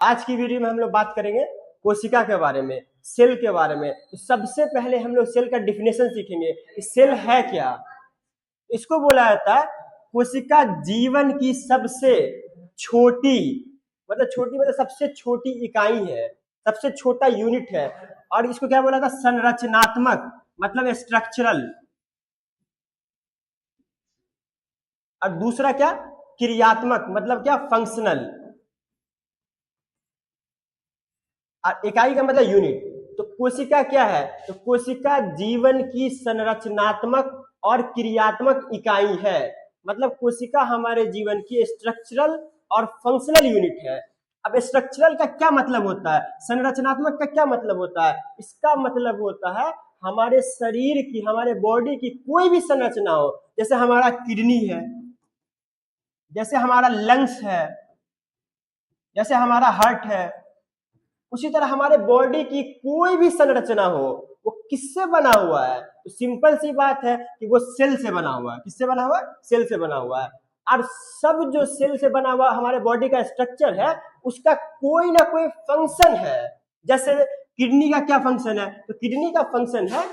आज की वीडियो में हम लोग बात करेंगे कोशिका के बारे में, सेल के बारे में। तो सबसे पहले हम लोग सेल का डिफिनेशन सीखेंगे कि सेल है क्या। इसको बोला जाता है कोशिका जीवन की सबसे छोटी, छोटी मतलब सबसे छोटी इकाई है, सबसे छोटा यूनिट है। और इसको क्या बोला था, संरचनात्मक मतलब स्ट्रक्चरल। और दूसरा क्या, क्रियात्मक मतलब क्या, फंक्शनल। और इकाई का मतलब यूनिट। तो कोशिका क्या है, तो कोशिका जीवन की संरचनात्मक और क्रियात्मक इकाई है। मतलब कोशिका हमारे जीवन की स्ट्रक्चरल और फंक्शनल यूनिट है। अब स्ट्रक्चरल का क्या मतलब होता है, संरचनात्मक का क्या मतलब होता है? इसका मतलब होता है हमारे शरीर की, हमारे बॉडी की कोई भी संरचना हो, जैसे हमारा किडनी है, जैसे हमारा लंग्स है, जैसे हमारा हार्ट है, उसी तरह हमारे बॉडी की कोई भी संरचना हो, वो किससे बना हुआ है? तो सिंपल सी बात है कि वो सेल से बना हुआ है। किससे बना हुआ है? सेल से बना हुआ है। और सब जो सेल से बना हुआ हमारे बॉडी का स्ट्रक्चर है, उसका कोई ना कोई फंक्शन है। जैसे किडनी का क्या फंक्शन है, तो किडनी का फंक्शन है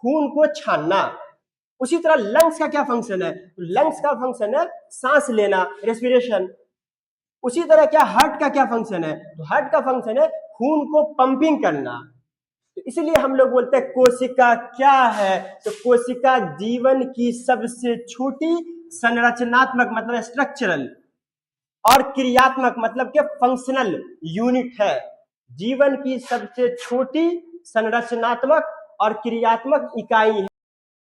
खून को छानना। उसी तरह लंग्स का क्या फंक्शन है, तो लंग्स का फंक्शन है सांस लेना, रेस्पिरेशन। उसी तरह क्या हार्ट का क्या फंक्शन है, तो हार्ट का फंक्शन है खून को पंपिंग करना। तो इसलिए हम लोग बोलते हैं कोशिका क्या है, तो कोशिका जीवन की सबसे छोटी संरचनात्मक मतलब स्ट्रक्चरल और क्रियात्मक मतलब के फंक्शनल यूनिट है। जीवन की सबसे छोटी संरचनात्मक और क्रियात्मक इकाई है।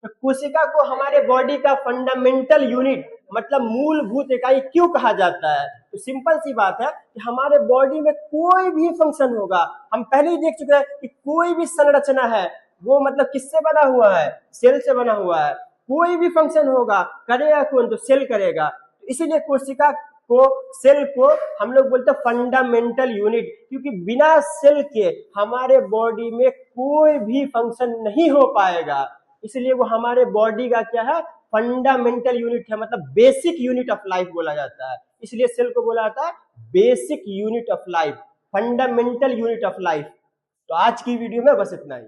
तो कोशिका को हमारे बॉडी का फंडामेंटल यूनिट मतलब मूलभूत इकाई क्यों कहा जाता है? तो सिंपल सी बात है कि हमारे बॉडी में कोई भी फंक्शन होगा, हम पहले ही देख चुके हैं कि कोई भी संरचना है वो मतलब किससे बना हुआ है, सेल से बना हुआ है। कोई भी फंक्शन होगा, करेगा कौन, तो सेल करेगा। तो इसीलिए कोशिका को, सेल को हम लोग बोलते हैं फंडामेंटल यूनिट, क्योंकि बिना सेल के हमारे बॉडी में कोई भी फंक्शन नहीं हो पाएगा। इसलिए वो हमारे बॉडी का क्या है, फंडामेंटल यूनिट है, मतलब बेसिक यूनिट ऑफ लाइफ बोला जाता है। इसलिए सेल को बोला जाता है basic unit of life, fundamental unit of life. तो आज की वीडियो में बस इतना ही।